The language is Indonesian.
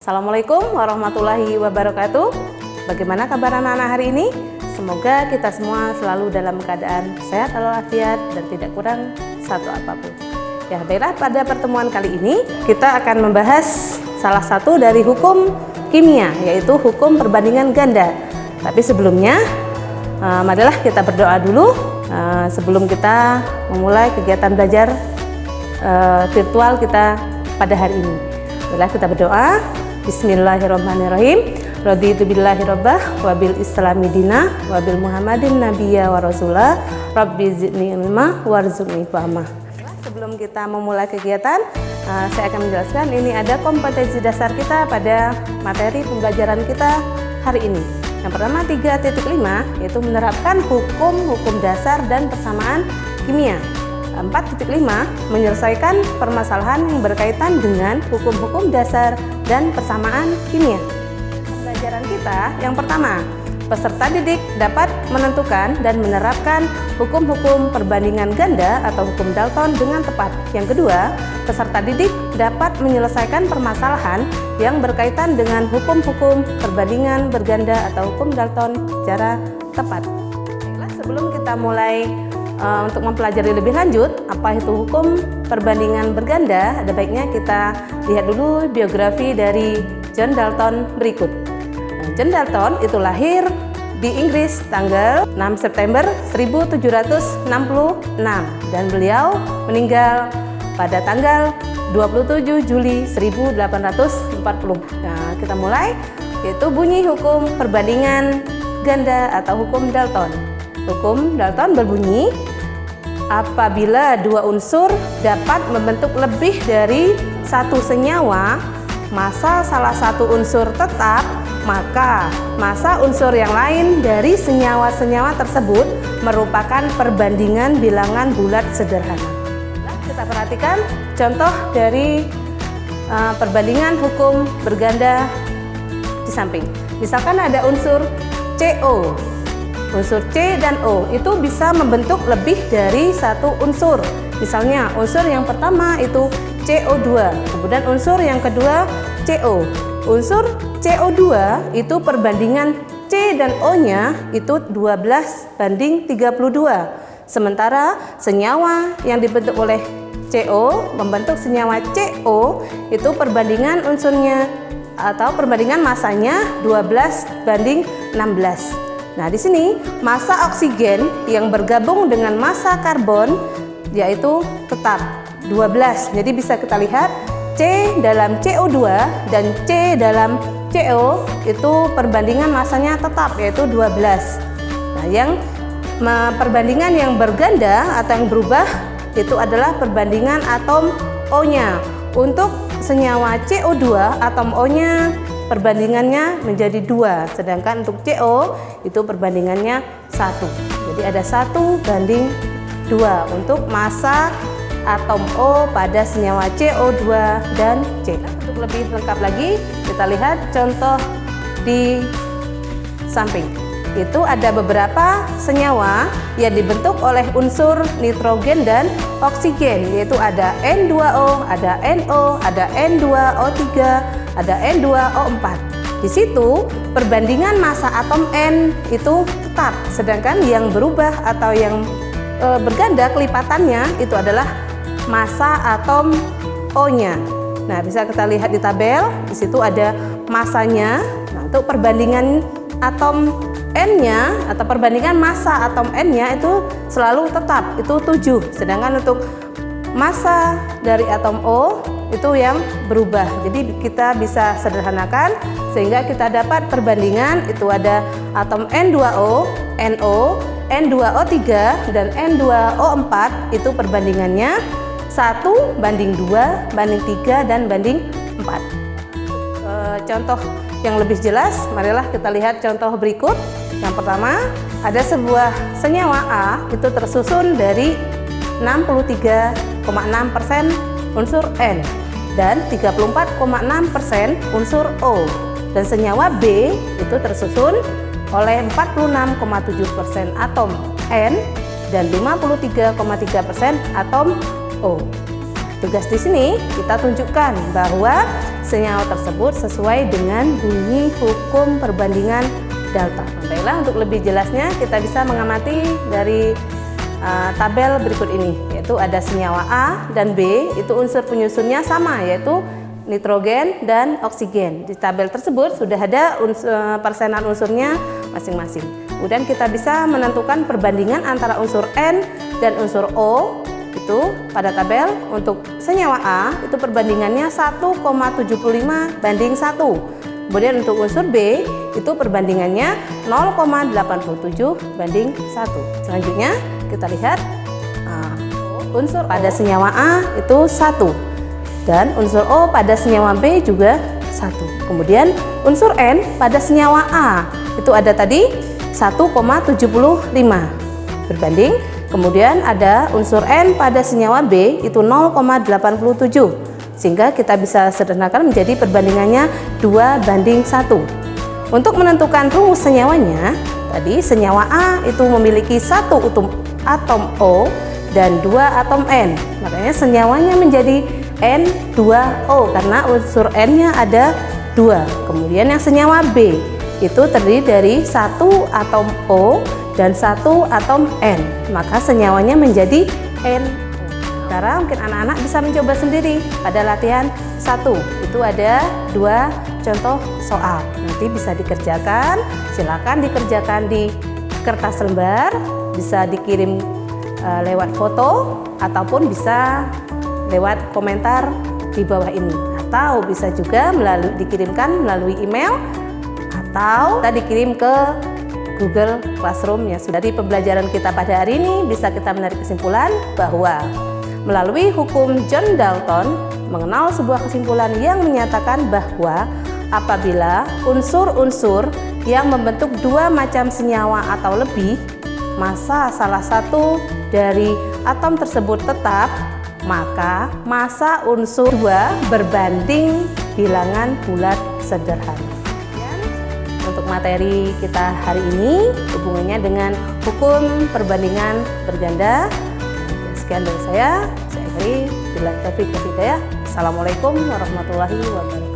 Assalamualaikum warahmatullahi wabarakatuh. Bagaimana kabar anak-anak hari ini? Semoga kita semua selalu dalam keadaan sehat walafiat dan tidak kurang satu apapun. Ya, baiklah, pada pertemuan kali ini kita akan membahas salah satu dari hukum kimia, yaitu hukum perbandingan ganda. Tapi sebelumnya, marilah kita berdoa dulu sebelum kita memulai kegiatan belajar virtual kita pada hari ini. Marilah kita berdoa. Bismillahirrahmanirrahim. Raditu billahi rabbah wa bil islami dina wa bil muhammadin nabiyya wa rasulah. Rabbi zidni ilma warzuqni fahma. Sebelum kita memulai kegiatan, saya akan menjelaskan ini ada kompetensi dasar kita pada materi pembelajaran kita hari ini. Yang pertama 3.5 yaitu menerapkan hukum dasar dan persamaan kimia. 4.5 menyelesaikan permasalahan yang berkaitan dengan hukum-hukum dasar dan persamaan kimia. Pembelajaran kita yang pertama, peserta didik dapat menentukan dan menerapkan hukum-hukum perbandingan ganda atau hukum Dalton dengan tepat. Yang kedua, peserta didik dapat menyelesaikan permasalahan yang berkaitan dengan hukum-hukum perbandingan berganda atau hukum Dalton secara tepat. Baiklah, sebelum kita mulai untuk mempelajari lebih lanjut apa itu hukum perbandingan berganda, ada baiknya kita lihat dulu biografi dari John Dalton berikut. John Dalton itu lahir di Inggris tanggal 6 September 1766 dan beliau meninggal pada tanggal 27 Juli 1840. Nah, kita mulai, yaitu bunyi hukum perbandingan ganda atau hukum Dalton. Hukum Dalton berbunyi, apabila dua unsur dapat membentuk lebih dari satu senyawa, massa salah satu unsur tetap, maka massa unsur yang lain dari senyawa-senyawa tersebut merupakan perbandingan bilangan bulat sederhana. Kita perhatikan contoh dari perbandingan hukum berganda di samping. Misalkan ada unsur CO. Unsur C dan O itu bisa membentuk lebih dari satu unsur. Misalnya unsur yang pertama itu CO2, kemudian unsur yang kedua CO. Unsur CO2 itu perbandingan C dan O-nya itu 12:32. Sementara senyawa yang dibentuk oleh CO membentuk senyawa CO itu perbandingan unsurnya atau perbandingan masanya 12:16. Nah, di sini massa oksigen yang bergabung dengan massa karbon yaitu tetap 12. Jadi bisa kita lihat C dalam CO2 dan C dalam CO itu perbandingan massanya tetap yaitu 12. Nah, yang perbandingan yang berganda atau yang berubah itu adalah perbandingan atom O-nya. Untuk senyawa CO2 atom O-nya perbandingannya menjadi 2, sedangkan untuk CO itu perbandingannya 1. Jadi ada 1:2 untuk massa atom O pada senyawa CO2 dan C. Untuk lebih lengkap lagi, kita lihat contoh di samping. Itu ada beberapa senyawa yang dibentuk oleh unsur nitrogen dan oksigen, yaitu ada N2O, ada NO, ada N2O3, ada N2O4. Di situ perbandingan massa atom N itu tetap, sedangkan yang berubah atau yang berganda kelipatannya itu adalah massa atom O-nya. Nah, bisa kita lihat di tabel, di situ ada massanya. Nah, untuk perbandingan atom N-nya atau perbandingan massa atom N-nya itu selalu tetap, itu 7. Sedangkan untuk massa dari atom O itu yang berubah. Jadi kita bisa sederhanakan sehingga kita dapat perbandingan itu ada atom N2O, NO, N2O3 dan N2O4 itu perbandingannya 1:2:3 dan banding 4. Contoh yang lebih jelas, marilah kita lihat contoh berikut. Yang pertama, ada sebuah senyawa A itu tersusun dari 63,6% unsur N dan 34,6% unsur O. Dan senyawa B itu tersusun oleh 46,7% atom N dan 53,3% atom O. Tugas di sini kita tunjukkan bahwa senyawa tersebut sesuai dengan bunyi hukum perbandingan Dalton. Baiklah, untuk lebih jelasnya kita bisa mengamati dari tabel berikut ini, yaitu ada senyawa A dan B, itu unsur penyusunnya sama, yaitu nitrogen dan oksigen. Di tabel tersebut sudah ada persenan unsurnya masing-masing. Kemudian kita bisa menentukan perbandingan antara unsur N dan unsur O. Itu pada tabel untuk senyawa A itu perbandingannya 1,75 banding 1. Kemudian untuk unsur B itu perbandingannya 0,87 banding 1. Selanjutnya kita lihat unsur pada senyawa A itu 1 dan unsur O pada senyawa B juga 1. Kemudian unsur N pada senyawa A itu ada tadi 1,75 berbanding. Kemudian ada unsur N pada senyawa B itu 0,87. Sehingga kita bisa sederhanakan menjadi perbandingannya 2 banding 1. Untuk menentukan rumus senyawanya, tadi senyawa A itu memiliki 1 atom O dan 2 atom N. Makanya senyawanya menjadi N2O karena unsur N-nya ada 2. Kemudian yang senyawa B itu terdiri dari 1 atom O dan 1 atom N. Maka senyawanya menjadi N. Sekarang mungkin anak-anak bisa mencoba sendiri pada latihan 1. Itu ada 2 contoh soal. Nanti bisa dikerjakan, silakan dikerjakan di kertas lembar, bisa dikirim lewat foto ataupun bisa lewat komentar di bawah ini, atau bisa juga dikirimkan melalui email atau kita dikirim ke Google Classroom. Ya, sudah di pembelajaran kita pada hari ini bisa kita menarik kesimpulan bahwa melalui hukum John Dalton mengenal sebuah kesimpulan yang menyatakan bahwa apabila unsur-unsur yang membentuk 2 macam senyawa atau lebih, massa salah satu dari atom tersebut tetap, maka massa unsur 2 berbanding bilangan bulat sederhana. Untuk materi kita hari ini hubungannya dengan hukum perbandingan berganda. Sekian dari saya akhiri. Bila taufiq wal hidayah. Assalamualaikum warahmatullahi wabarakatuh.